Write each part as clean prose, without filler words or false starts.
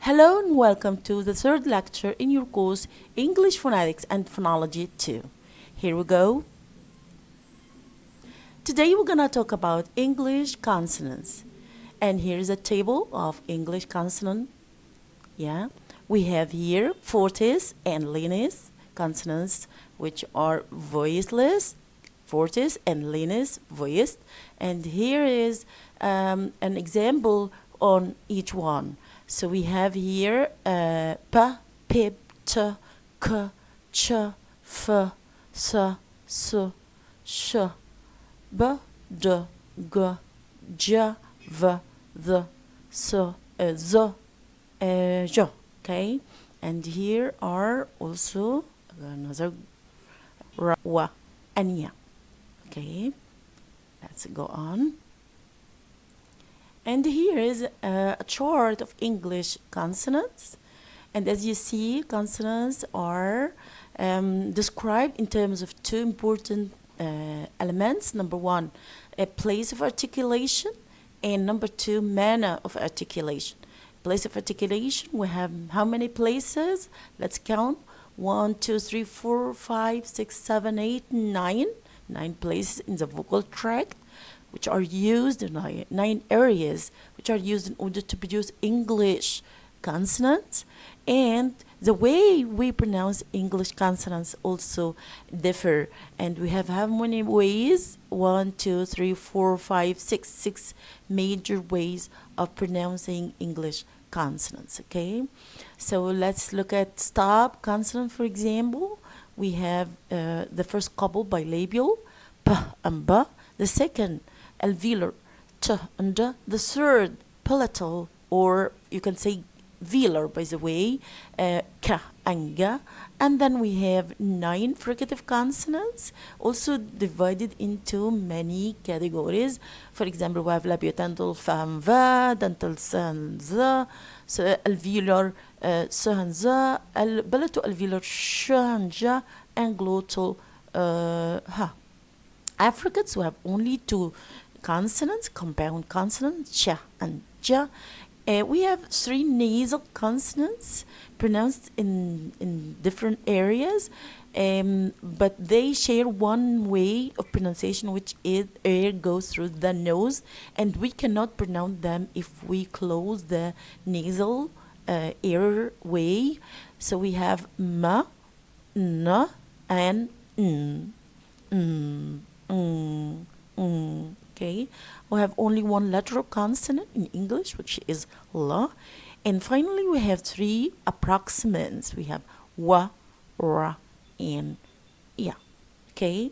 Hello and welcome to the third lecture in your course English Phonetics and Phonology 2. Here we go. Today we're gonna talk about English consonants. And here's a table of English consonant. Yeah. We have here fortis and linis consonants, which are voiceless, fortis and linis voiced. And here is an example on each one. So we have here p, pip, t, k, ch, f, s, s, sh, b, d, g, j, v, th, s, z, j. Okay, and here are also another r, w, and ya. Okay, let's go on. And here is a chart of English consonants. And as you see, consonants are described in terms of two important elements. Number one, a place of articulation, and number two, manner of articulation. Place of articulation, we have how many places? Let's count. 1, 2, 3, 4, 5, 6, 7, 8, 9. 9 places in the vocal tract, which are used in 9 areas, which are used in order to produce English consonants. And the way we pronounce English consonants also differ. And we have how many ways? 1, 2, 3, 4, 5, 6, 6 major ways of pronouncing English consonants, okay? So let's look at stop consonant, for example. We have the first couple bilabial, p and b. The second, alveolar, t and d. The third, palatal, or you can say velar, by the way, k and g. And then we have 9 fricative consonants, also divided into many categories. For example, we have labiodental, f and v, dental, s and z, so alveolar, s and z, palato-alveolar, sh and j, and glottal, h. Africans, we have only 2 consonants, compound consonants, ch and j. We have 3 nasal consonants pronounced in different areas, but they share one way of pronunciation, which is air goes through the nose, and we cannot pronounce them if we close the nasal airway. So we have m, n, and n. Okay, we have only one lateral consonant in English, which is la. And finally, we have 3 approximants. We have wa, ra, and ya. Okay,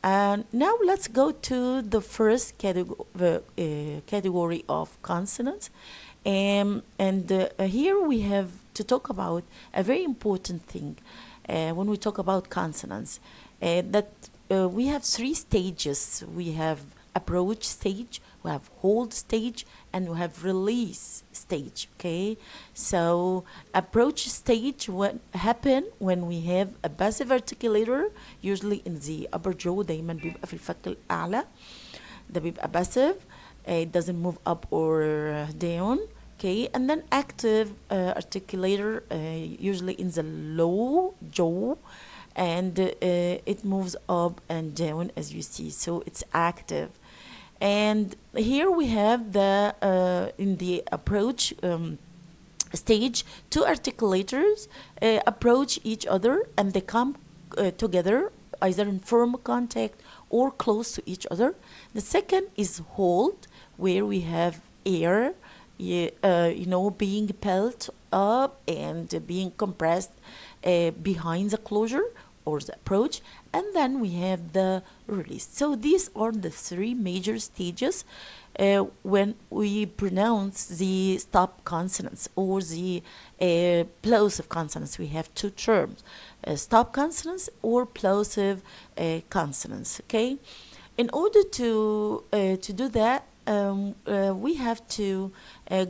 and now let's go to the first category of consonants. And here we have to talk about a very important thing when we talk about consonants, that we have 3 stages. We have approach stage, we have hold stage, and we have release stage. Okay, so approach stage what happen when we have a passive articulator, usually in the upper jaw. دايما بيبقى في الفك الأعلى. ده بيبقى passive. It doesn't move up or down. Okay, and then active articulator, usually in the low jaw, and it moves up and down, as you see, so it's active. And here we have the in the approach stage, 2 articulators approach each other, and they come together either in firm contact or close to each other. The second is hold, where we have air being pelt up and being compressed behind the closure or the approach, and then we have the release. So these are the 3 major stages when we pronounce the stop consonants or the plosive consonants. We have 2 terms, stop consonants or plosive consonants. Okay, in order to do that, we have to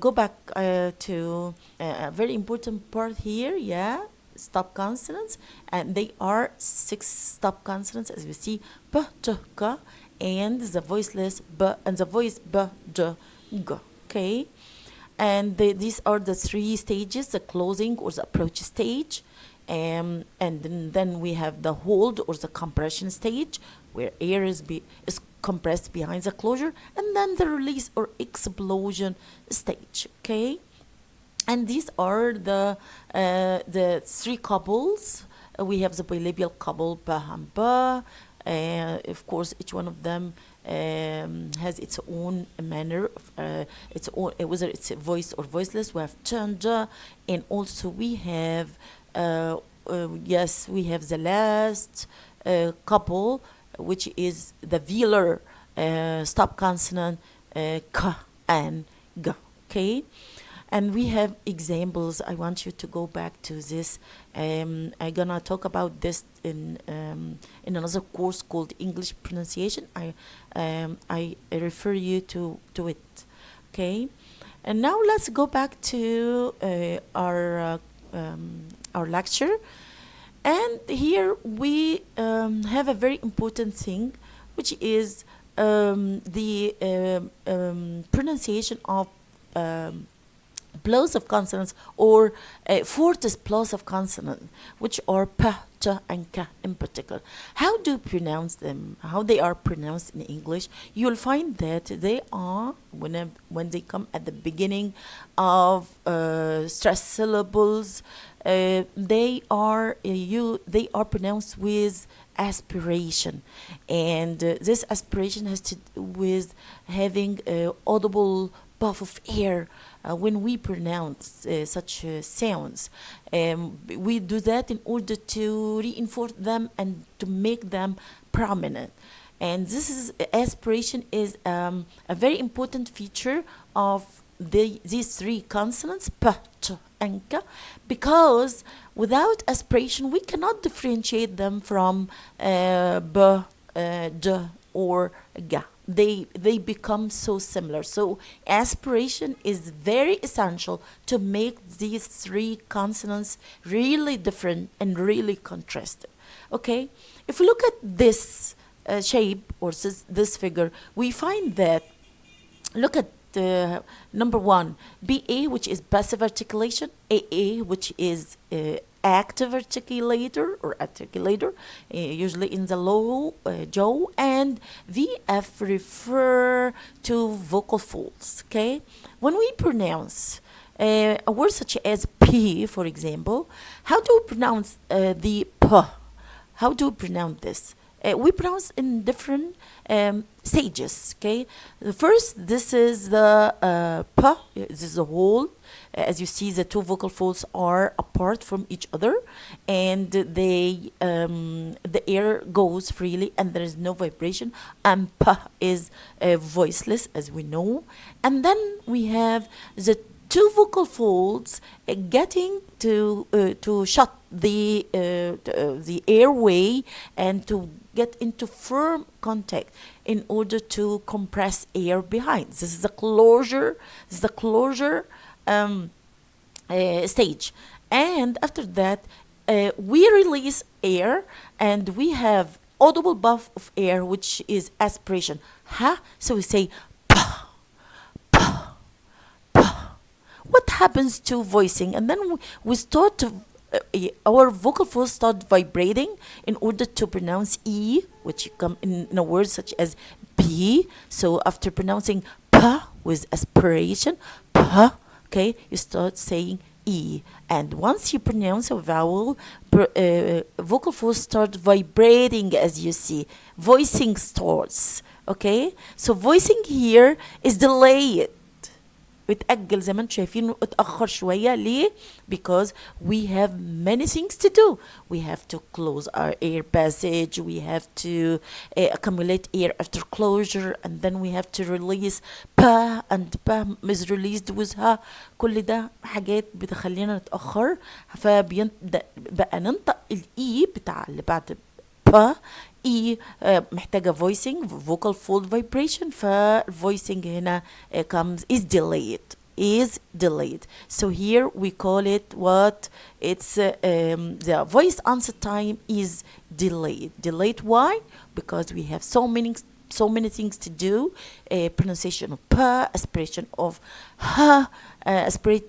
go back to a very important part here. Yeah, stop consonants, and they are 6 stop consonants, as we see, p, t, k, and the voiceless b and the voice b, d, g. Okay, And these are the three stages: the closing or the approach stage, and then we have the hold or the compression stage, where air is compressed behind the closure, and then the release or explosion stage. Okay, and these are the three couples. We have the bilabial couple ba and ba. Of course, each one of them has its own manner, its own, whether it's voice or voiceless. We have chanja, and also we have yes, we have the last couple, which is the velar stop consonant k and g. Okay, and we have examples. I want you to go back to this. I'm gonna talk about this in another course called English pronunciation. I refer you to it. Okay, and now let's go back to our lecture. And here we have a very important thing, which is the pronunciation of plosive consonants, or fortis plosive consonant, which are p, t, and k in particular. How do you pronounce them? How they are pronounced in English? You'll find that they are, when they come at the beginning of stress syllables, they are pronounced with aspiration, and this aspiration has to do with having audible puff of air when we pronounce such sounds. We do that in order to reinforce them and to make them prominent. And aspiration is a very important feature of these three consonants, p, t, and k, because without aspiration we cannot differentiate them from b, d, or g. They become so similar. So aspiration is very essential to make these three consonants really different and really contrasted. Okay, if we look at this shape or this figure, we find that, look at number one, BA, which is passive articulation, AA, which is active articulator, usually in the low jaw, and VF refer to vocal folds. Okay, when we pronounce a word such as P, for example, how do we pronounce the P? How do we pronounce this? We pronounce in different stages. Okay, the first, this is the P. This is the whole. As you see, the two vocal folds are apart from each other, and the air goes freely, and there is no vibration. And P is voiceless, as we know. And then we have the two vocal folds getting to shut the airway and to get into firm contact in order to compress air behind. This is the closure. This is the closure stage. And after that, we release air, and we have audible puff of air, which is aspiration. Ha. So we say pa, pa, pa. What happens to voicing? And then we start to our vocal folds start vibrating in order to pronounce E, which come in a word such as B. So after pronouncing pa with aspiration, pa, okay, you start saying E. And once you pronounce a vowel, vocal folds start vibrating, as you see. Voicing starts. Okay, so voicing here is delayed. بتأجل زي ما انتم شايفين اتأخر شوية. ليه؟ Because we have many things to do. We have to close our air passage, we have to accumulate air after closure, and then we have to release pa, and pa is released with ha. كل ده حاجات بتخلينا نتأخر، فبيبدأ بقى ننطق الإي بتاع اللي بعد با. E محتاجة voicing, vocal fold vibration, فالvoicing هنا is delayed. So here we call it what? It's the voice onset time is delayed. Delayed why? Because we have so many so many things to do. Pronunciation of p, aspiration of h, aspirate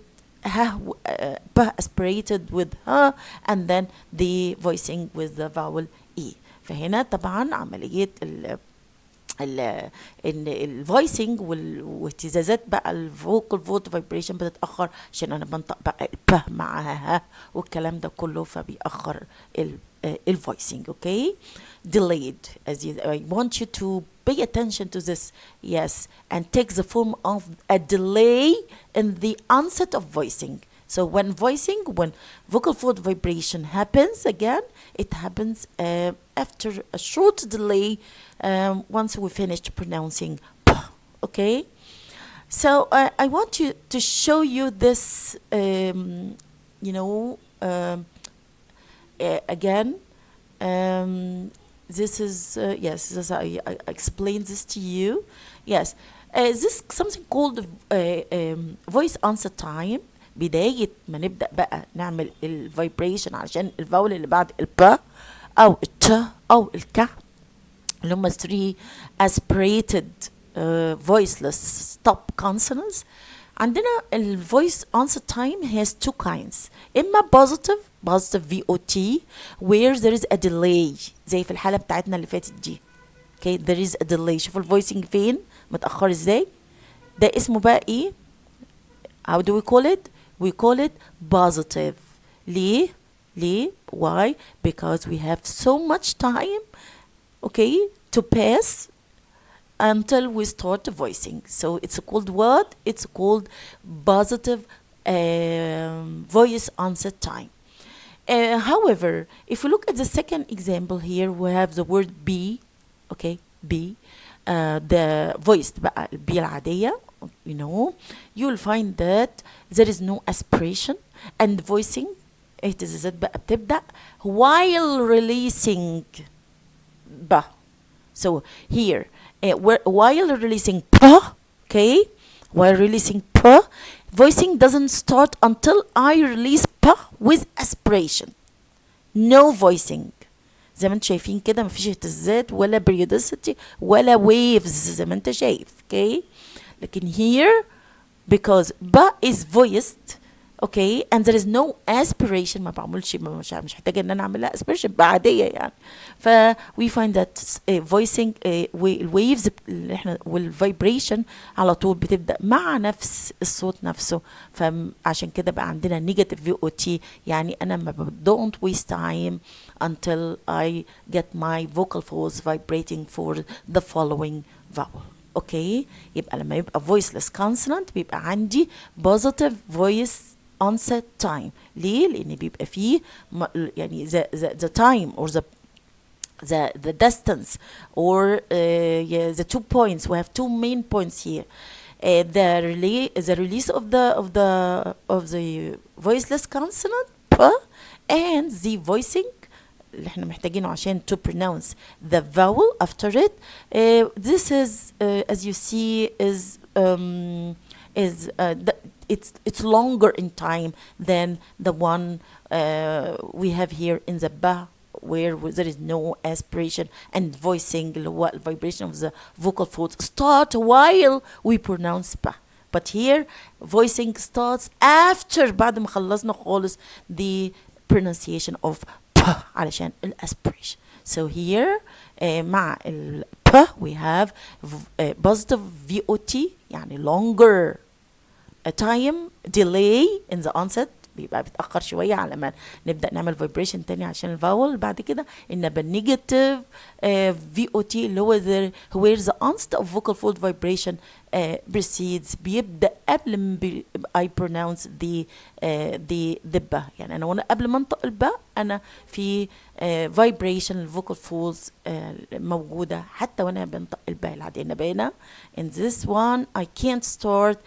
p aspirated with h, and then the voicing with the vowel e. فهنا طبعا عملية الفويسنج واهتزازات بقى الفوكال فوت فايبريشن بتتاخر عشان انا بنطق بقى الب معاها والكلام ده كله فبيأخر الفويسنج. اوكي delayed as you I want you to pay attention to this, yes, and take the form of a delay in the onset of voicing. So when vocal fold vibration happens again, it happens after a short delay once we finished pronouncing p. Okay, so I want you to show you this again. This is yes, this I explained this to you. Yes, this something called voice answer time. بداية ما نبدأ بقى نعمل الفايبريشن عشان الفاول اللي بعد الب أو الت أو الك اللي هم 3 aspirated voiceless stop consonants. عندنا ال voice answer time has two kinds. إما positive VOT where there is a delay زي في الحالة بتاعتنا اللي فاتت دي. Okay, there is a delay. شوفوا الفويسنج فين متأخر ازاي. ده اسمه بقى ايه؟ How do we call it? We call it positive. ليه؟ Why? Because we have so much time, okay, to pass until we start voicing. So it's called what? It's called positive voice answer time. However, if we look at the second example here, we have the word be, okay, be, the voice بقى البي العادية, you know, you'll find that there is no aspiration and voicing اهتزازات بقى بتبدأ while releasing ب. So here while releasing p, okay, while releasing p, voicing doesn't start until I release p with aspiration. No voicing. زي ما انتم شايفين كده مفيش اهتزازات ولا periodicity ولا waves زي ما انت شايف. Okay, لكن here because ba is voiced, okay, and there is no aspiration, ما بعملش مش محتاجه ان انا اعملها aspiration بعاديه يعني. ف we find that voicing waves اللي احنا والvibration على طول بتبدا مع نفس الصوت نفسه. فعشان كده بقى عندنا negative VOT يعني انا ما don't waste time until I get my vocal folds vibrating for the following vowel. اوكي يبقى لما يبقى voiceless consonant بيبقى عندي positive voice onset time. ليه؟ لأن بيبقى فيه يعني the time or the distance or the 2 points. We have 2 main points here. The release of the voiceless consonant p and the voicing اللي احنا محتاجينه عشان to pronounce the vowel after it. This is as you see it's longer in time than the one we have here in the ba, where there is no aspiration and voicing اللي هو vibration of the vocal folds start while we pronounce ba. But here voicing starts after بعد ما خلصنا خالص the pronunciation of علشان الاسبريشن. So here مع ال p we have positive VOT يعني longer time delay in the onset بيبقى بيتأخر شوية على ما نبدأ نعمل vibration تاني عشان الفاول. بعد كده إنما negative VOT اللي هو where the onset of vocal fold vibration precedes بيبدأ قبل ما I pronounce the ba. يعني أنا وأنا قبل ما أنطق البا أنا في vibration الvocal folds موجودة حتى وأنا بنطق البا العادية. أنا بقينا in this one I can't start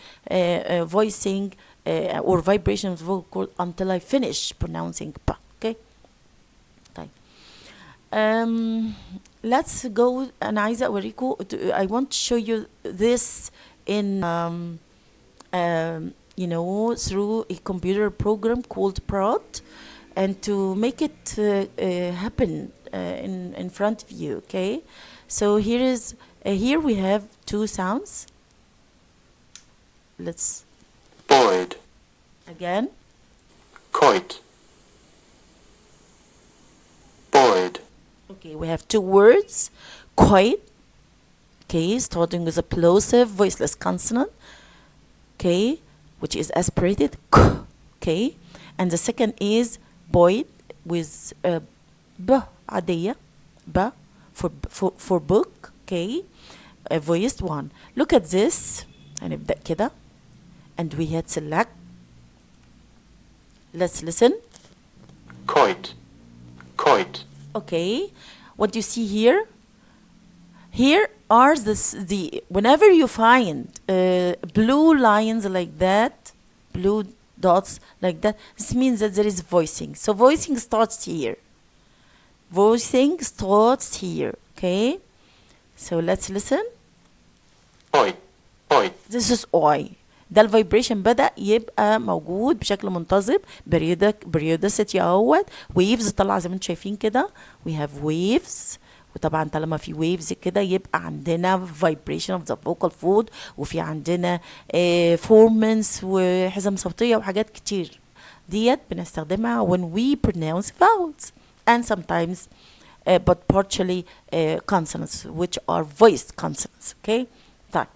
voicing or vibration of the vocal cord until I finish pronouncing pa. Okay. طيب. Let's go. أنا عايزة أوريكم. I want to show you this in you know, through a computer program called Prot, and to make it happen in front of you. Okay. So here is Here we have two sounds. Let's Boyd, again. coit, Boyd, Okay, we have two words. Quite. Okay, starting with a plosive voiceless consonant. Okay, which is aspirated. K. Okay, and the second is boyd with b عادية. B for book. Okay, a voiced one. Look at this. هنبدأ كده. And we hit select. Let's listen. coit, coit, Okay, what do you see here? Here are the whenever you find blue lines like that, blue dots like that, this means that there is voicing. So voicing starts here. Voicing starts here. Okay, so let's listen. coit, coit, This is I. ده الفايبريشن بدأ يبقى موجود بشكل منتظم. periodicity اهوت. waves طلع زي ما انتم شايفين كده. we have waves. وطبعا طالما في waves كده يبقى عندنا vibration of the vocal fold وفي عندنا formants وحزم صوتية وحاجات كتير. ديت بنستخدمها when we pronounce vowels and sometimes but partially consonants which are voiced consonants. Okay. طيب.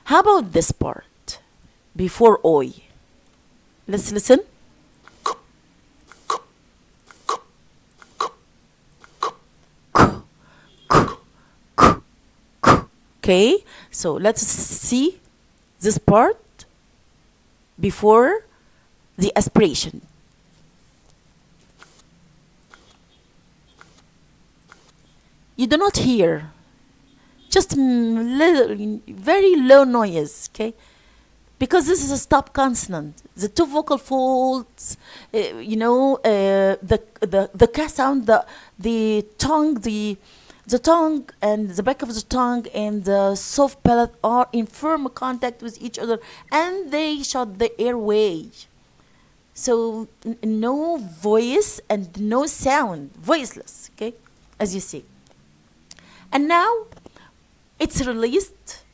How about this part before oi? Let's listen. Okay, so let's see this part before the aspiration. You do not hear, just little, very low noise, okay? Because this is a stop consonant. The two vocal folds, the k sound, the tongue, the tongue and the back of the tongue and the soft palate are in firm contact with each other, and they shut the airway. So no voice and no sound, voiceless, okay, as you see. And now it's released,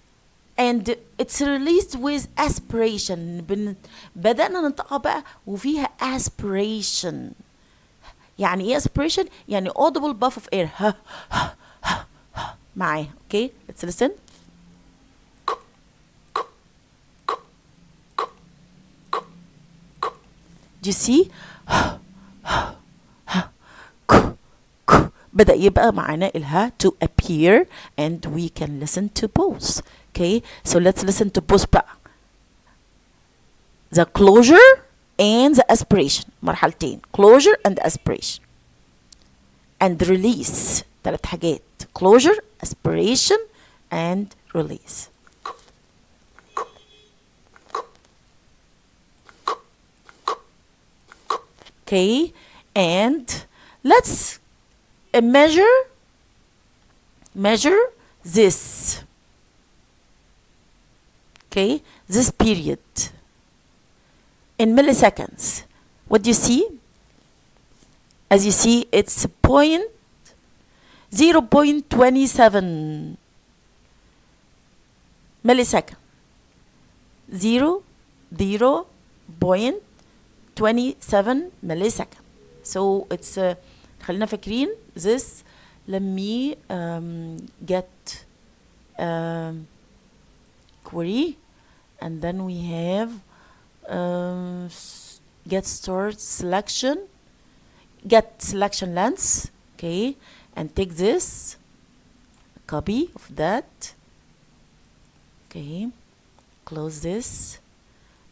and it's released with aspiration. بدأنا ننطقها بقى وفيها aspiration. يعني ايه aspiration؟ يعني audible puff of air. ها ها ها ها معايا. Okay, let's listen. Do you see؟ بدأ يبقى معانا الها to appear, and we can listen to both. Okay, so let's listen to both بقى. The closure and the aspiration. مرحلتين. Closure and aspiration. And release. 3 حاجات. Closure, aspiration, and release. Okay, and let's measure this. Okay, this period in milliseconds. What do you see? As you see, it's 0.27 millisecond. 0.27 millisecond. So it's خلينا فاكرين this. Let me get query, and then we have get start selection, get selection length. Okay, and take this copy of that. Okay, close this,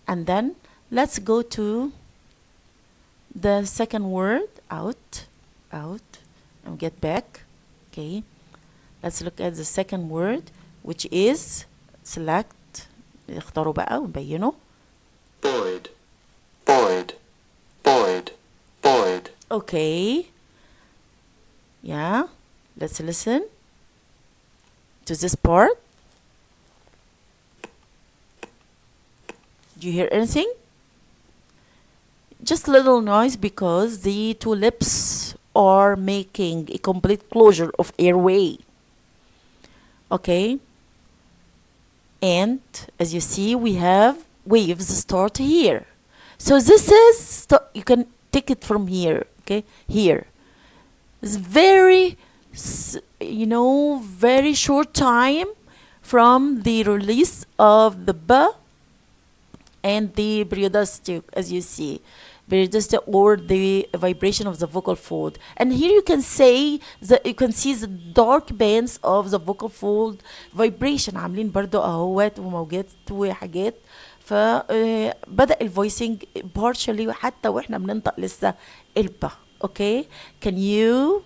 and then let's go to the second word, out, and get back. Okay, let's look at the second word, which is select. اختاروا بقى ونبينه. Boyd, Boyd, Boyd, Boyd. Okay. Yeah, let's listen to this part. Do you hear anything? Just a little noise because the two lips are making a complete closure of airway. Okay, and as you see, we have waves start here. So this is, you can take it from here, okay, here. It's very, very short time from the release of the B and the periodicity, as you see, periodicity or the vibration of the vocal fold. And here you can say that you can see the dark bands of the vocal fold vibration عاملين برضو اهوت وموجات وحاجات. فبدأ الفويسنج partially حتى واحنا بننطق لسه البا. Okay, can you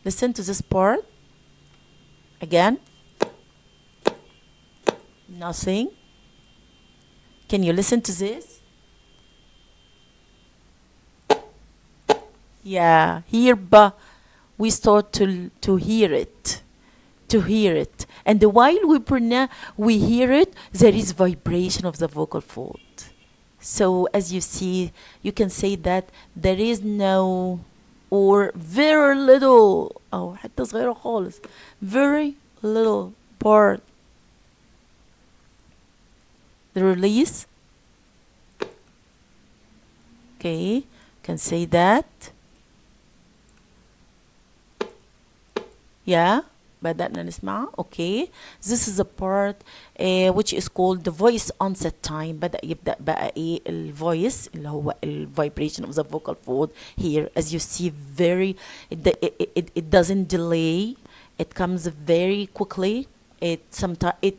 listen to this part again? Nothing. Can you listen to this? Yeah, here ba, we start to hear it, and while we hear it, there is vibration of the vocal fold. So as you see, you can say that there is no or very little أو حتى صغيرة خالص, very little part. The release. Okay, can say that. Yeah, بدأنا نسمع. Okay, this is a part which is called the voice onset time. يبدأ بقى ايه الvoice اللي هو vibration of the vocal fold here. As you see, very it doesn't delay. It comes very quickly. It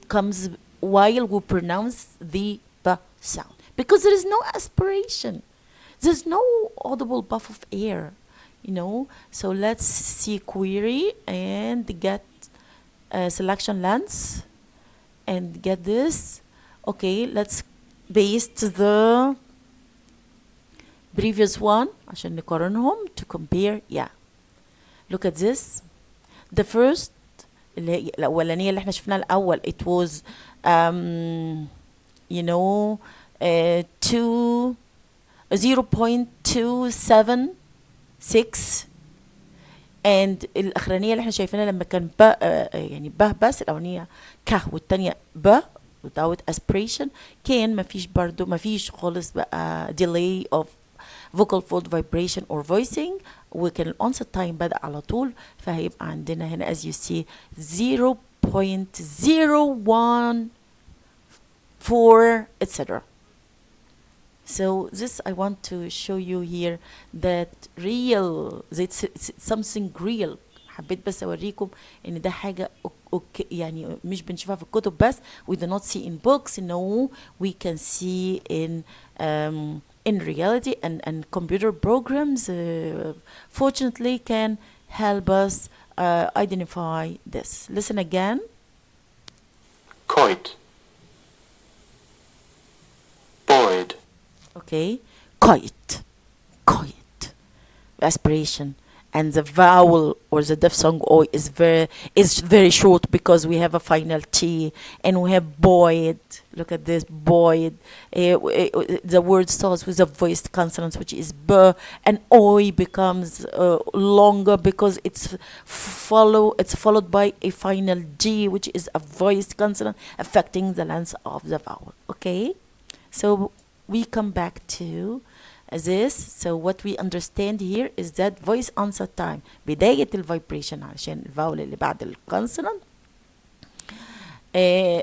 comes while we pronounce the b sound, because there is no aspiration. There's no audible puff of air, So let's see query and get selection lens and get this. Okay, let's paste the previous one عشان نقارنهم to compare. Yeah, look at this. The first الأولانية اللي احنا شفناها الأول, it was 0.276, and الأخرانية اللي احنا شايفينها لما كان يعني بس الأولانية ك والتانية ب without aspiration, كان مفيش خالص بقى delay of vocal fold vibration or voicing, وكان الonset time بدأ على طول. فهيبقى عندنا هنا as you see 0.014 etc. So this I want to show you here that real, it's something real. حبيت بس اوريكم ان ده حاجه يعني مش بنشوفها في الكتب بس. We do not see in books. No, we can see in reality, and computer programs fortunately can help us identify this. Listen again. Coit. Boyd. Okay, coit, aspiration, and the vowel or the diphthong o is very short because we have a final T, and we have Boyd. Look at this, Boyd. The word starts with a voiced consonant, which is B, and oi becomes longer because it's followed by a final G, which is a voiced consonant affecting the length of the vowel. Okay, so we come back to this. So what we understand here is that voice onset time, بداية الفايبريشن علشان الفاول اللي بعد الكونسونانت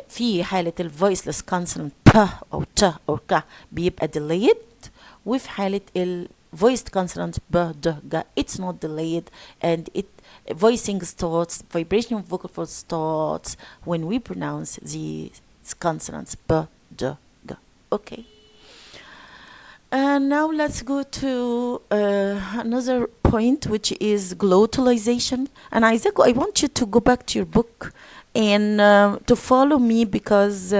في حالة الفويسلس كونسونانت ب أو ت أو ك بيبقى delayed, وفي حالة الفويسد كونسونانت ب د ج it's not delayed, and voicing starts, vibration of vocal folds starts when we pronounce these consonants b, d, g. Okay. And now let's go to another point, which is glottalization. And Isaac, I want you to go back to your book and to follow me, because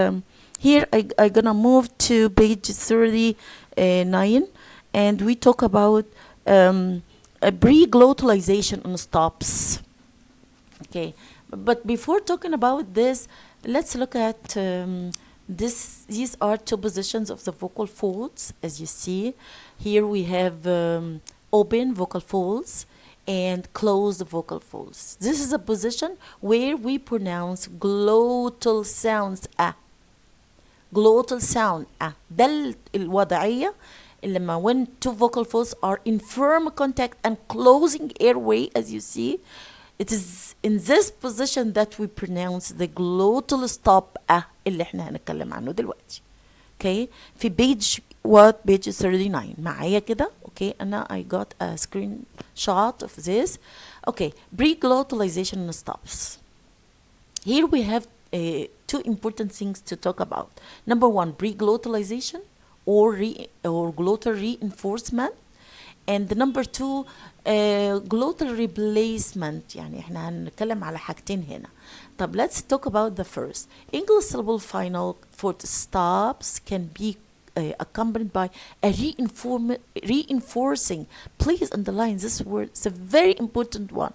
here I'm gonna move to page 39, and we talk about a preglottalization on stops. Okay, but before talking about this, let's look at these are two positions of the vocal folds. As you see here, we have open vocal folds, and closed vocal folds. This is a position where we pronounce glottal sounds glottal sound ده الوضعية اللي لما when two vocal folds are in firm contact and closing airway, as you see, it is in this position that we pronounce the glottal stop اللي احنا هنتكلم عنه دلوقتي. Okay, في page 39 معايا كده. Okay, أنا I got a screenshot of this. Okay, Preglottalization stops. Here we have two important things to talk about. Number one, preglottalization or glottal reinforcement, and the number two, glottal replacement. يعني احنا هنتكلم على حاجتين هنا. طب let's talk about the first. English syllable final for the stops can be accompanied by a reinforcing. Please underline this word. It's a very important one.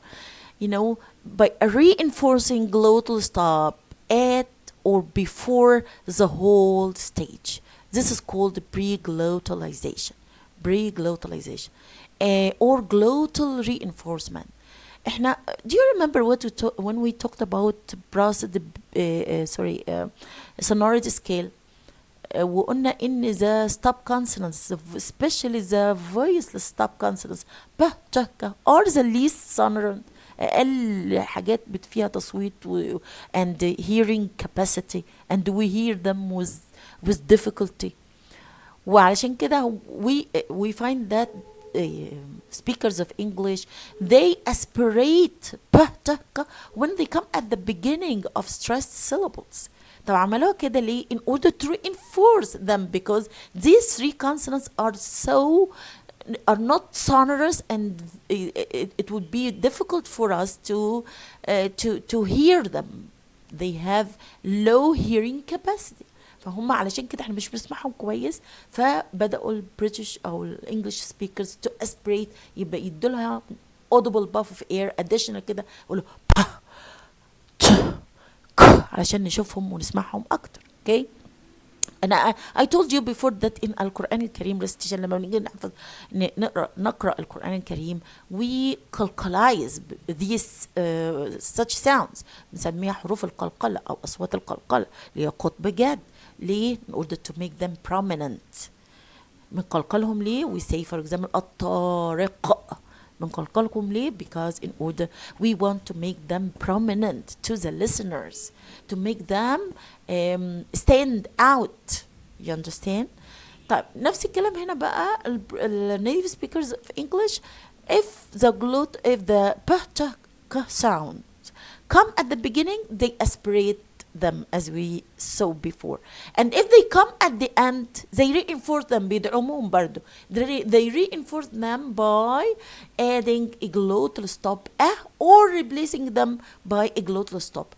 You know, by a reinforcing glottal stop at or before the whole stage. This is called preglottalization. Preglottalization. Or glottal reinforcement. Do you remember when we talked about sonority scale? وقلنا ان the stop consonants, especially the voiceless stop consonants, ب ت ك are the least sonorant, اقل حاجات فيها تصويت and hearing capacity, and we hear them with difficulty. وعلشان كده we find that speakers of English, they aspirate ب ت ك when they come at the beginning of stressed syllables. طب عملوها كده ليه؟ in order to reinforce them, because these three consonants are not sonorous, and it would be difficult for us to hear them. They have low hearing capacity. فهم علشان كده احنا مش بنسمعهم كويس، فبدأوا البريتش او الانجليش سبيكرز to aspirate، يبقى يدولها audible puff of air additional كده، يقولوا علشان نشوفهم ونسمعهم اكتر. okay. انا I told you before that in القرآن الكريم recitation لما بنيجي نحفظ نقرأ القرآن الكريم we calcalize these such sounds، بنسميها حروف القلقلة او اصوات القلقلة اللي هي قطب جاد. ليه؟ in order to make them prominent. بنقلقلهم ليه؟ we say for example الطارق. بنقلقلهم ليه؟ because in order we want to make them prominent to the listeners, to make them stand out. you understand? طيب نفس الكلام هنا بقى native speakers of English, if the p t k sound come at the beginning, they aspirate them as we saw before, and if they come at the end, they reinforce them. بيدعموهم برضو. They reinforce them by adding a glottal stop or replacing them by a glottal stop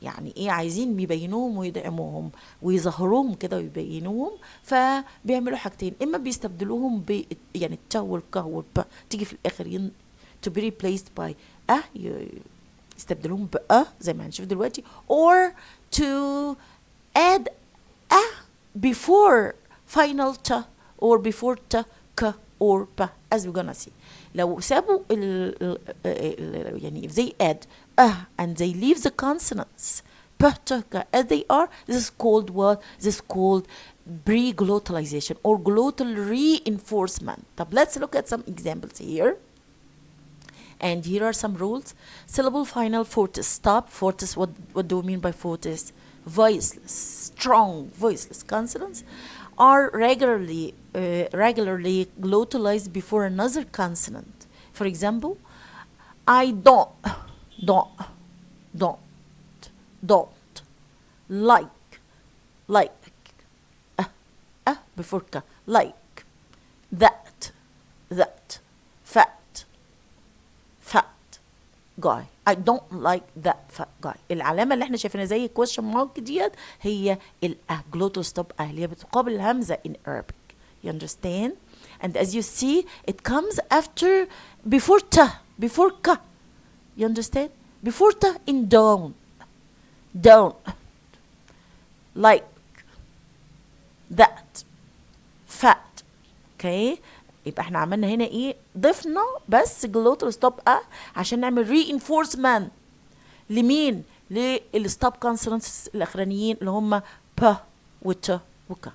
يعني ايه؟ عايزين بيبينوهم ويدعموهم ويظهروهم كده ويبينوهم، فبيعملوا حاجتين: اما بيستبدلوهم يعني التا والكا والبا تيجي في الاخر to be replaced by يستبدلوهم زي ما هنشوف دلوقتي، or to add before final ta or before ta ka or pa, as we're gonna see. لو سابوا يعني if they add and they leave the consonants p t k as they are, this is called what? This is called preglottalization or glottal reinforcement. طب let's look at some examples here. And here are some rules. Syllable final fortis stop. Fortis, what do we mean by fortis? Voiceless, strong voiceless consonants are regularly glottalized before another consonant. For example, I don't like before ka, like that fat guy. I don't like that fat guy. العلامة اللي احنا شايفينها زي question mark ديت هي glottal stop اللي هي بتقابل الهمزة in Arabic. You understand? And as you see, it comes after before ka. You understand? Before ta in don't like that fat. Okay? يبقى احنا عملنا هنا ايه؟ ضفنا بس جلوتال ستوب عشان نعمل reinforcement لمين؟ للستوب كونسونانتس الاخرانيين اللي هم ب وت وك.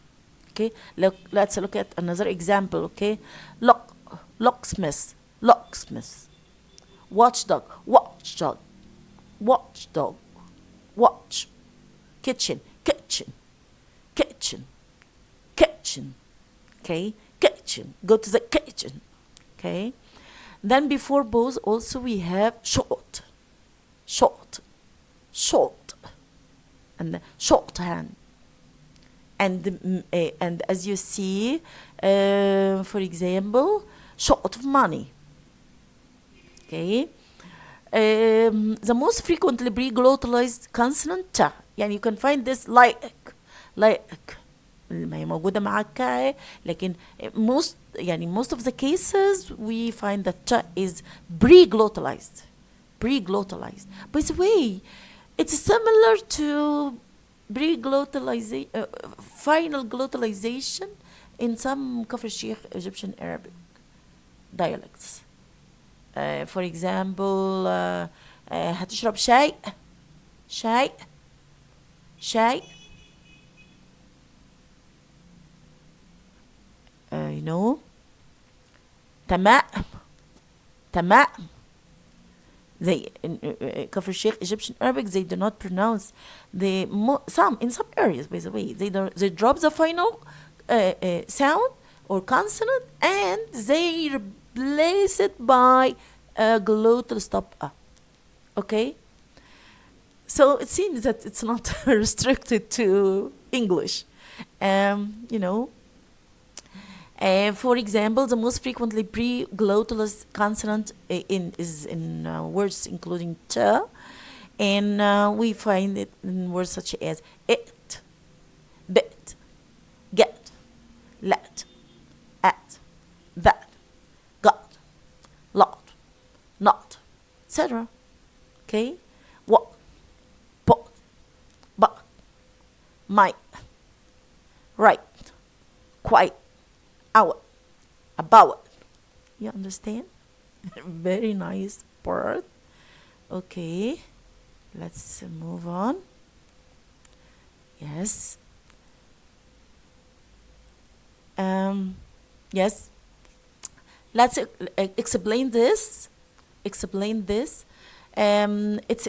Okay, let's look at another example. Okay, locksmith, locksmith, watchdog, watchdog, watchdog, watch, kitchen, kitchen, kitchen, kitchen. Okay, kitchen, go to the kitchen. Okay, then before both also we have short, short, short, and short hand. And as you see, for example, short of money. Okay, the most frequently pre-glottalized consonant ta. يعني you can find this like ما هي موجودة مع الك لكن most of the cases we find that ta is pre-glottalized. By the way, it's similar to pre-glottalization, final glottalization in some Kafr Sheikh Egyptian Arabic dialects. For example, هتشرب شاي شاي شاي. You know, تمام تمام. They in Kafr Sheikh Egyptian Arabic, they do not pronounce the in some areas, by the way, they drop the final sound or consonant and they replace it by a glottal stop okay, so it seems that it's not restricted to English. You know, for example, the most frequently pre-glottalized consonant is in words including ta, and we find it in words such as it, bit, get, let, at, that, got, lot, not, etc. Okay, what, but, might, right, quite, out, about. You understand? Very nice part. Okay, let's move on. Yes. Yes. Let's explain this. It's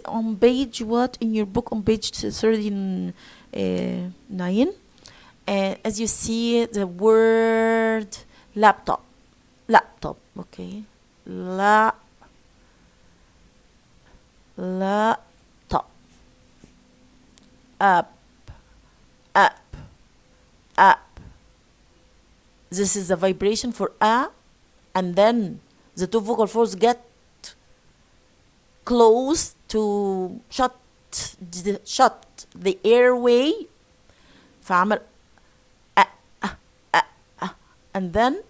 on page what in your book, on page 39. As you see, the word laptop. Okay, laptop. Up. This is the vibration for and then the two vocal folds get close to shut the airway. فعمل and then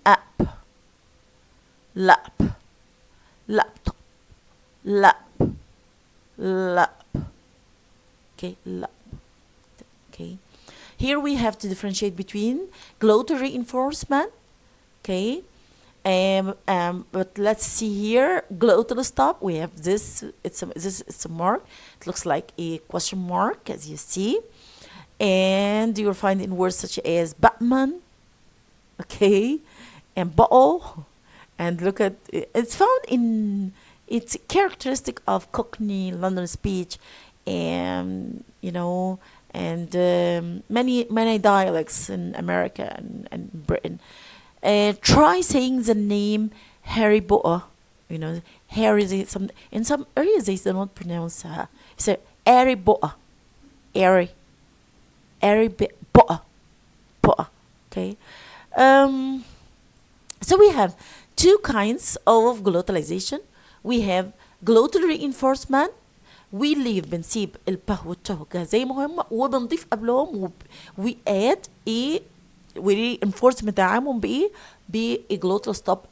up, lap, laptop, lap. Okay, lap. Okay, here we have to differentiate between glottal reinforcement. Okay, but let's see here, glottal stop. We have this. It's a mark. It looks like a question mark, as you see. And you'll find in words such as Batman, okay, and bottle, and look at it's found in it's characteristic of Cockney London speech, and you know, and many dialects in America and Britain. Try saying the name Harry Potter. You know, Harry. In some areas they do not pronounce so Harry Potter, Harry. Potter. Okay. So we have two kinds of glottalization. We have glottal reinforcement. we leave بنسيب البه والته زي ما هم وبنضيف قبلهم we add ايه we reinforce مدعمهم بايه glottal stop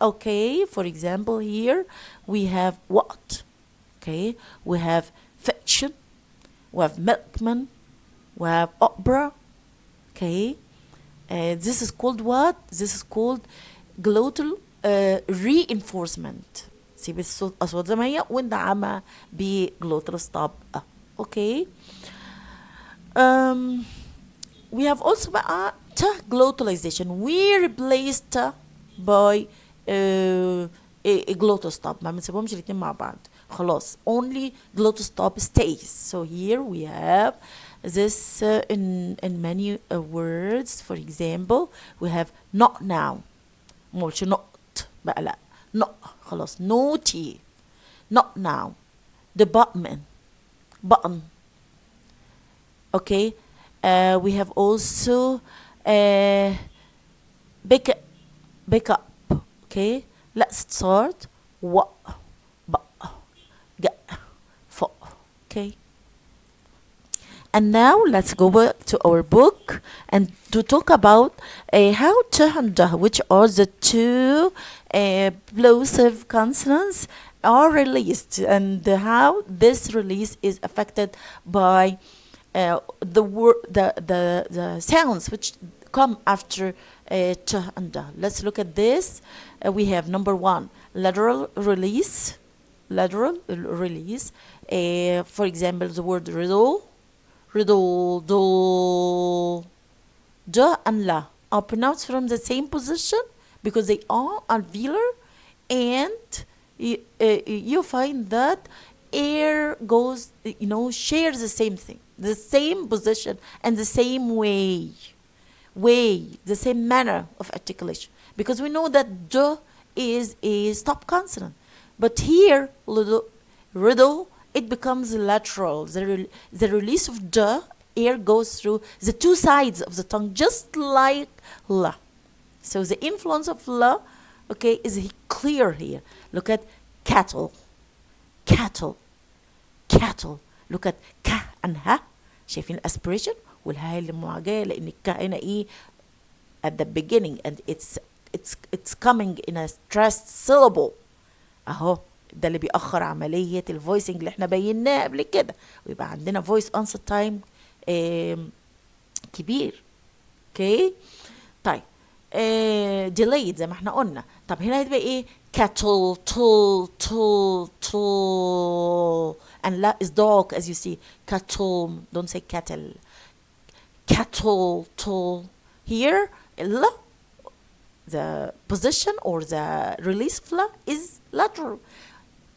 okay. For example, here we have what, okay, we have fiction, we have milkman, we have opera, okay, This is called what? This is called glottal reinforcement. سيب الصوت أصوات زي ما هي وندعمها بglottal stop. Okay. We have also بقى glotalization. We replaced by a glottal stop. ما بنسيبهمش الاتنين مع بعض. خلاص. Only glottal stop stays. So here we have this in many words. For example, we have not now. مش not بقى لا. not خلاص. naughty. not now. department. button. Okay. We have also back up. Okay. Let's start. What? Okay. And now let's go back to our book and to talk about how to and which are the two plosive consonants are released and how this release is affected by the sounds which come after t and da. Let's look at this. We have number one, lateral release. Lateral release. For example, the word riddle, do, da and la are pronounced from the same position because they are alveolar, and you find that air goes, shares the same thing, the same position and the same way, the same manner of articulation, because we know that d is a stop consonant. But here, riddle, it becomes lateral. The release of d, air goes through the two sides of the tongue, just like la. So the influence of la, okay, is clear here. Look at cattle. Look at ka and ha. شايفين الاسبريشن والها اللي معجيه لان الكا هنا ايه at the beginning and it's coming in a stressed syllable. اهو ده اللي بيأخر عملية الفويسنج اللي احنا بيناه قبل كده، ويبقى عندنا فويس onset time كبير. اوكي طيب delayed زي ما احنا قلنا. طب هنا هتبقى ايه؟ cattle and la is dog as you see. cattle, don't say cattle. cattle here la, the position or the release of la is lateral.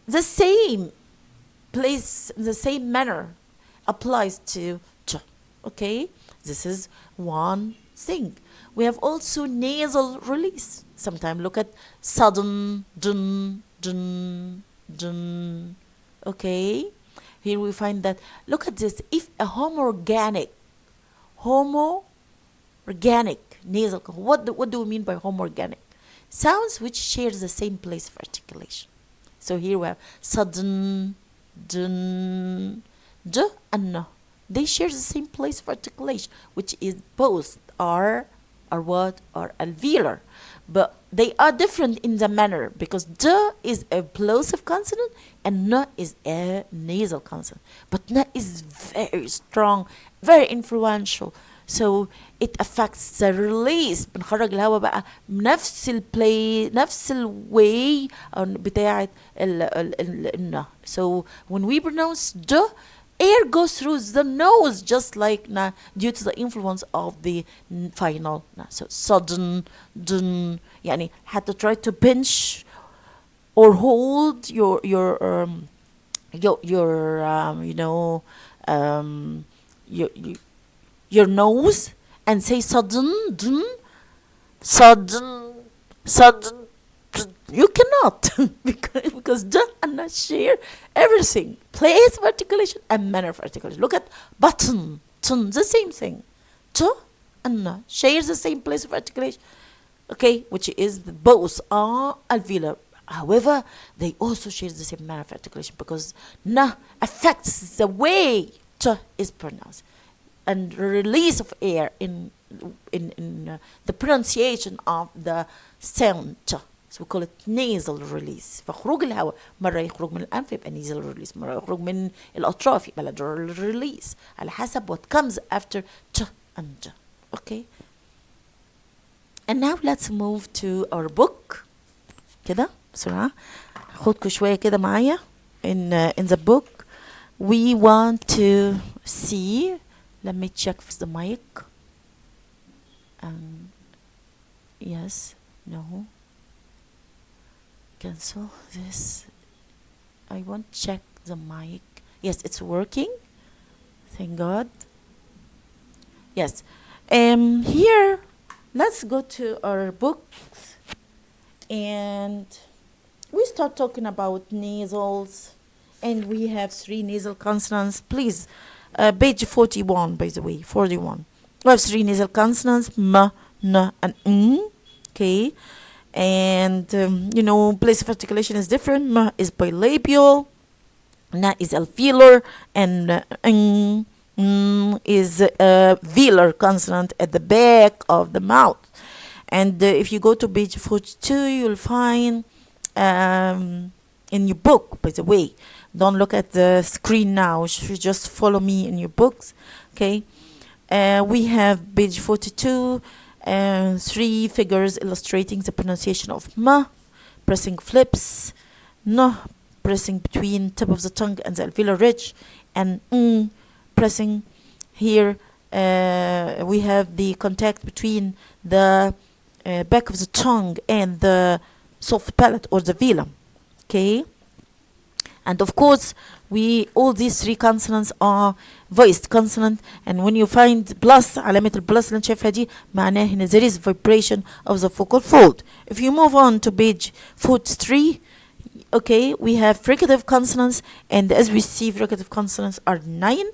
The same place, the same manner applies to ch. Okay, this is one thing. We have also nasal release. Sometimes look at sudden, dun. Okay, here we find that, look at this, if a homoorganic nasal, what do we mean by homoorganic? Sounds which shares the same place of articulation. So here we have sudden, dun, d and n. They share the same place of articulation, which is both are what? Are alveolar. But they are different in the manner because d is a plosive consonant and n is a nasal consonant. But n is very strong, very influential. So it affects the release. بنخرج الهواء بقى نفس الواي بتاعت ال. So when we pronounce d, air goes through the nose just like na, due to the influence of the final na. So sudden, dun, يعني had to try to pinch or hold your nose and say sudden, dun, sudden. You cannot because d and na share everything, place of articulation and manner of articulation. Look at button, tun, the same thing. T and na share the same place of articulation, okay, which is both are alveolar. However, they also share the same manner of articulation because na affects the way t is pronounced and release of air in the pronunciation of the sound t. So we call it nasal release. فخروج الهواء مرة يخرج من الأنف يبقى nasal release، مرة يخرج من الأطراف يبقى lateral release، على حسب what comes after t and j. Okay. And now let's move to our book. كده بسرعة خدكوا شوية كده معايا. In the book we want to see, let me check the mic. Yes, no, cancel this. I want to check the mic. Yes, it's working, thank God. Yes, here let's go to our books and we start talking about nasals, and we have 3 nasal consonants. Please, page 41, by the way, 41. We have 3 nasal consonants, m, n, and n. Okay, and place of articulation is different. M is bilabial, n is alveolar, and n is a velar consonant at the back of the mouth. And if you go to page 42, you'll find in your book, by the way, don't look at the screen now, just follow me in your books. Okay, we have page 42, 3 figures illustrating the pronunciation of m, pressing flips, n, pressing between tip of the tongue and the alveolar ridge, and n, pressing here. We have the contact between the back of the tongue and the soft palate or the velum. Okay, and of course all these 3 consonants are voiced consonant, and when you find plus علامة البلس اللي انت شايفها دي معناه ان there is vibration of the vocal fold. If you move on to page 43, okay, we have fricative consonants, and as we see, fricative consonants are 9,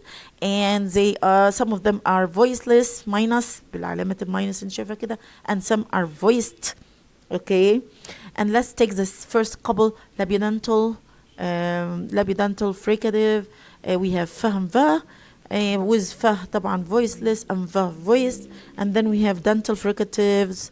and they are, some of them are voiceless minus بالعلامة الماينس اللي شايفها كده, and some are voiced. Okay, and let's take this first couple. Labiodental fricative. We have fa and va, with fa طبعا voiceless and va voiced, and then we have dental fricatives,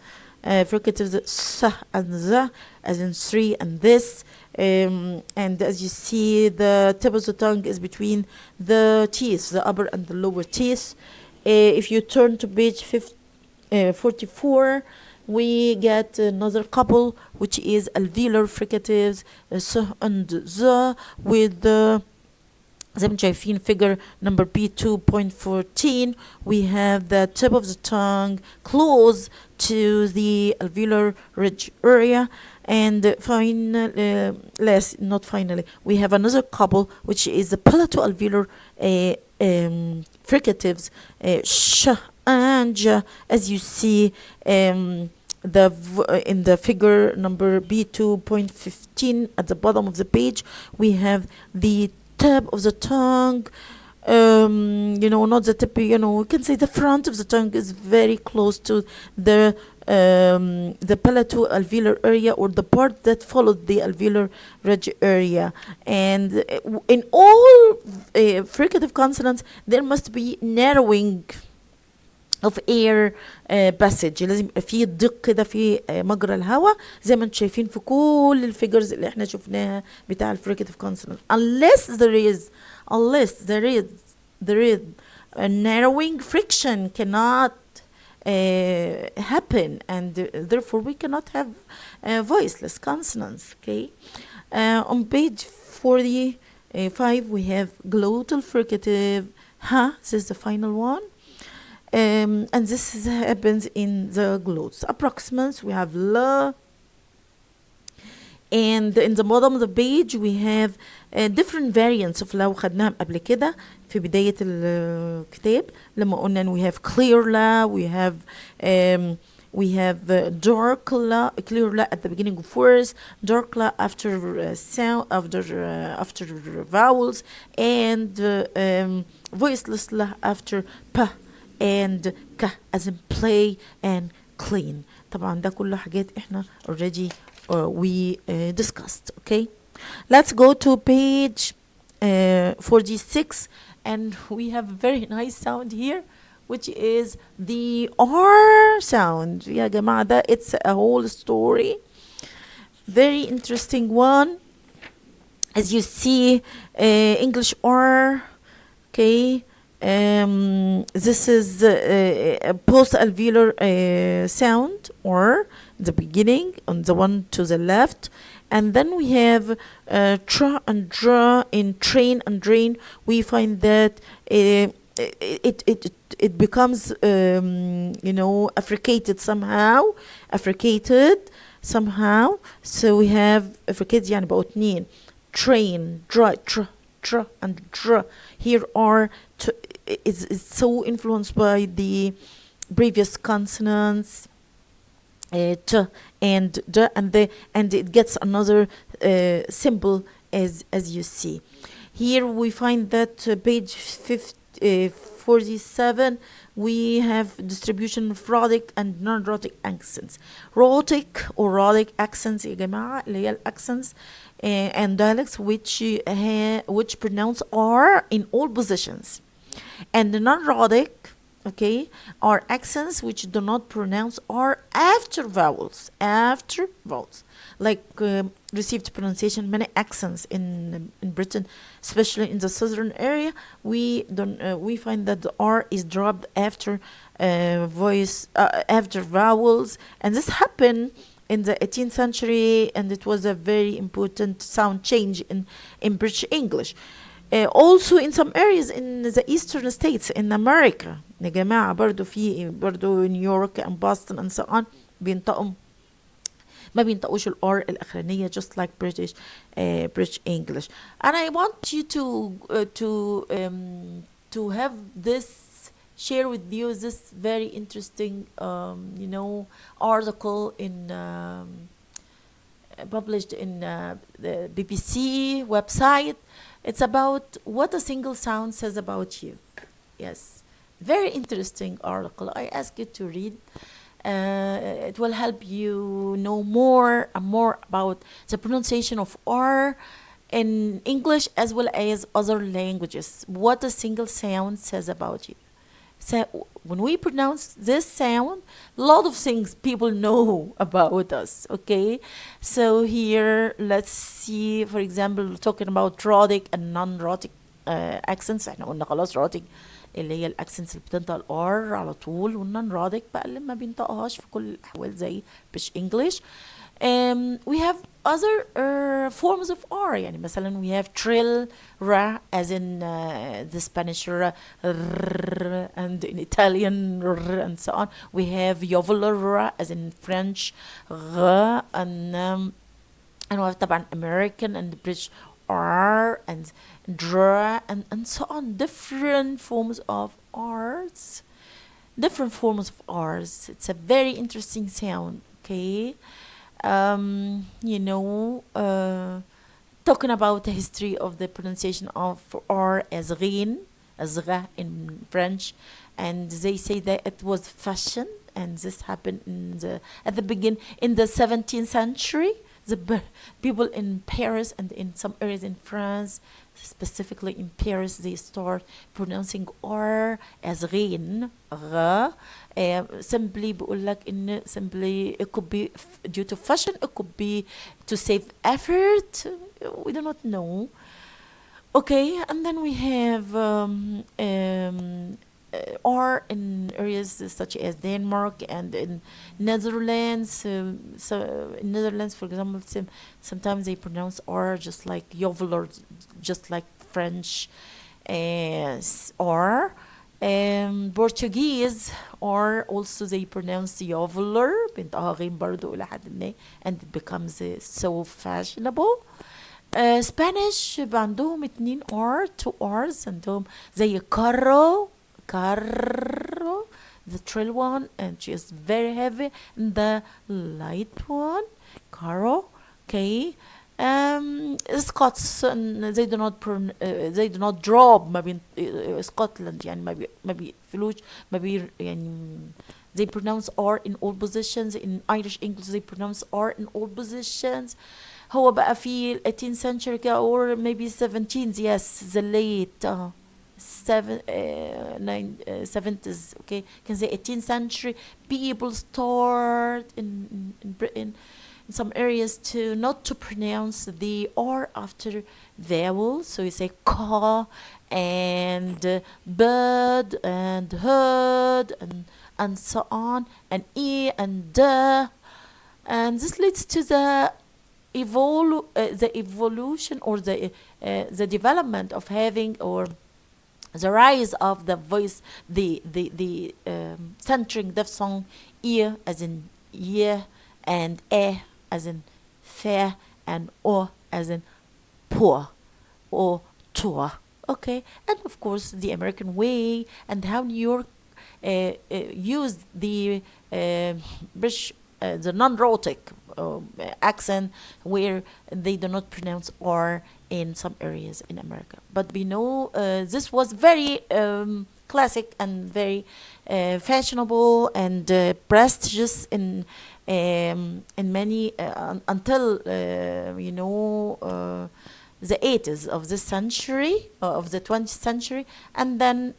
sa and za, as in 3 and this, and as you see, the tip of the tongue is between the teeth, the upper and the lower teeth. If you turn to page 44, we get another couple, which is alveolar fricatives, s and z, with the زي ما شايفين figure number B2.14. we have the tip of the tongue close to the alveolar ridge area, and we have another couple, which is the palato-alveolar fricatives, sh and j, as you see in the figure number B2.15 at the bottom of the page. We have the tip of the tongue, not the tip, we can say the front of the tongue is very close to the palato-alveolar area, or the part that followed the alveolar ridge area. And in all fricative consonants, there must be narrowing of air passage. لازم يبقى فيه ضيق كده في مجرى الهواء زي ما انتم شايفين في كل الفيجرز اللي احنا شفناها بتاع الفريكاتيف كونسونانت. unless there is a narrowing, friction cannot happen, and therefore we cannot have voiceless consonants. Okay, on page 45 we have glottal fricative ha. This is the final one. And this happens in the glots. Approximants, we have la, and in the bottom of the page we have different variants of la. وخدناهم قبل كده في بداية الكتاب لما قلنا ان we have clear la, we have dark la, clear la at the beginning of words, dark la after sound, after vowels, and voiceless la after pa and ka, as in play and clean. طبعا ده كله حاجات احنا already we discussed. Okay, let's go to page 46, and we have a very nice sound here, which is the R sound. يا جماعة ده it's a whole story, very interesting one. As you see, English R, okay, This is a post-alveolar sound, or the beginning on the one to the left. And then we have tra and dra. In train and drain, we find that it becomes affricated somehow, affricated somehow. So we have affricated يعني بقوا اتنين: train, dra, tra, tra, and dra. Here are it's so influenced by the previous consonants, t and d, and it gets another symbol as you see. Here we find that page 47 we have distribution of rhotic and non-rhotic accents. Rhotic or rhotic accents يا جماعة اللي هي accents and dialects which pronounce R in all positions. And the non-rhotic, okay, are accents which do not pronounce R after vowels. Like received pronunciation. Many accents in Britain, especially in the southern area, we find that the R is dropped after after vowels, and this happened in the 18th century, and it was a very important sound change in British English. Also in some areas in the eastern states in America يا جماعة برضو نيويورك and Boston and so on ما بينطقوش الار الاخرانيه just like British English. And I want you to have this share with you this very interesting article in published in the BBC website. It's about what a single sound says about you. Yes, very interesting article. I ask you to read. It will help you know more and more about the pronunciation of R in English as well as other languages. What a single sound says about you. So when we pronounce this sound, a lot of things people know about us. Okay, so here let's see, for example, talking about rhotic and non-rhotic accents. احنا قلنا خلاص rhotic اللي هي الاكسنتس اللي بتنطق الار على طول، والنون رادك بقى اللي ما بينطقهاش في كل الاحوال زي British English. We have other forms of R. يعني مثلا we have trill ra as in the Spanish ra, and in Italian and so on. We have yovular ra as in French r, and we have طبعا American and British R and dra and so on. Different forms of R's. It's a very interesting sound. Okay. Talking about the history of the pronunciation of R as ghin, as gha in French, and they say that it was fashion, and this happened at the beginning in the 17th century. The people in Paris and in some areas in France, specifically in Paris, they start pronouncing R as ghin, gha. Simply بقول لك إن simply it could be due to fashion, it could be to save effort. We do not know. Okay, and then we have R in areas such as Denmark and in Netherlands. So in Netherlands, for example, sometimes they pronounce R just like yovular, just like French R. Portuguese or also they pronounce the yovular بينطقها غين برضو إلى حد ما, and it becomes so fashionable. Spanish عندهم 2 R 2 R's عندهم زي carro, the trill one, and she is very heavy, and the light one, carro. Okay. Scots they do not drop ما بين Scotland يعني ما بيقفلوش يعني they pronounce R in all positions. In Irish English they pronounce R in all positions. هو بقى في 18th century or maybe 17th, yes, the late 70s, okay, can say 18th century, people start in Britain in some areas to not to pronounce the R after vowel. So you say ka and bird and hood and so on, and e and the, and this leads to the the evolution or the development of having, or the rise of the voice, the centering diphthong e as in ye, and e as in fe, and o as in poor or tour. Okay, and of course the American way, and how New York used the British, the non-rhotic accent, where they do not pronounce R in some areas in America. But we know this was very classic and very fashionable and prestigious in many until the 80s of this century, of the 20th century, and then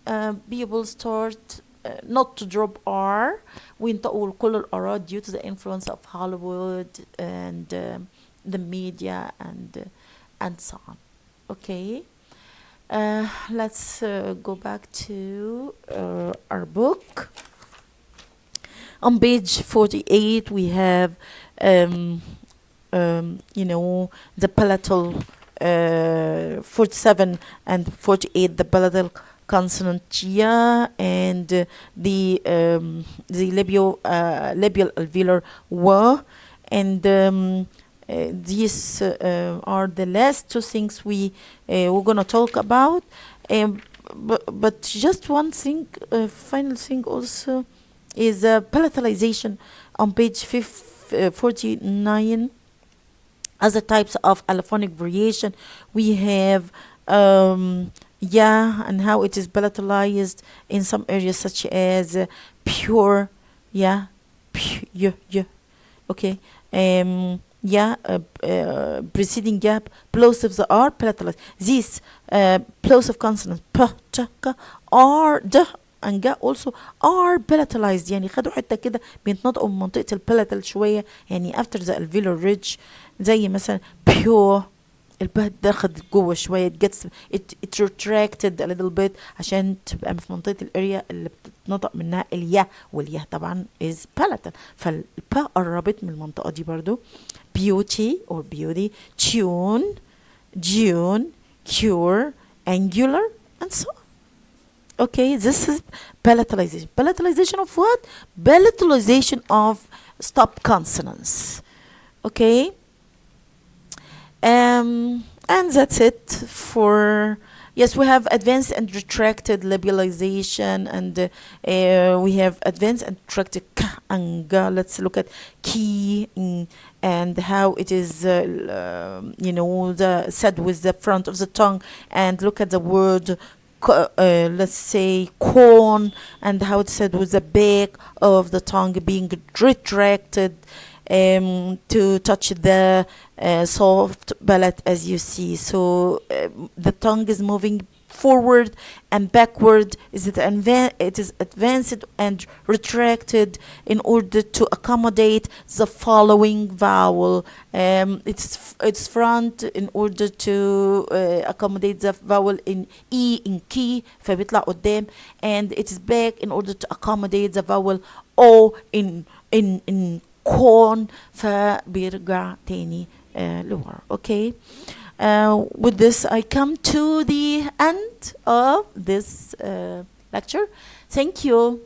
people start not to drop R وينطقوا كل الآرات due to the influence of Hollywood and the media and so on. Okay, let's go back to our book. On page 48 we have the palatal 47 and 48, the palatal consonant yeah, and the labial alveolar wa, and these are the last two things we're gonna talk about. But just one thing, final thing also, is palatalization on page 49. Other types of allophonic variation, we have yeah, and how it is palatalized in some areas, such as pure yeah, okay, yeah, preceding gap, plosives are palatalized. These plosive consonants p, ch, k, r, d and ga also are palatalized، يعني خدوا حته كده بيتنطقوا من منطقه البلاتال شويه، يعني after the alveolar ridge، زي مثلا pure الباء دخلت جوه شويه، it retracted a little bit عشان تبقى في منطقه الاريا اللي بتتنطق منها اليا، واليا طبعا is palatal، فالباء قربت من المنطقه دي برضو. beauty or beauty، tune، June، cure، angular and so on. Okay, this is palatalization. Palatalization of what? Palatalization of stop consonants. Okay, and that's it for. Yes, we have advanced and retracted labialization, and we have advanced and retracted k and ga. Let's look at key and how it is, said with the front of the tongue, and look at the word. Let's say corn, and how it's said with the back of the tongue being retracted to touch the soft palate, as you see. So the tongue is moving forward and backward. It is advanced and retracted in order to accommodate the following vowel. It's front in order to accommodate the vowel in E in key فبيطلع قدام, and it is back in order to accommodate the vowel O in corn فبيرجع تاني لورا. Okay. With this, I come to the end of this lecture. Thank you.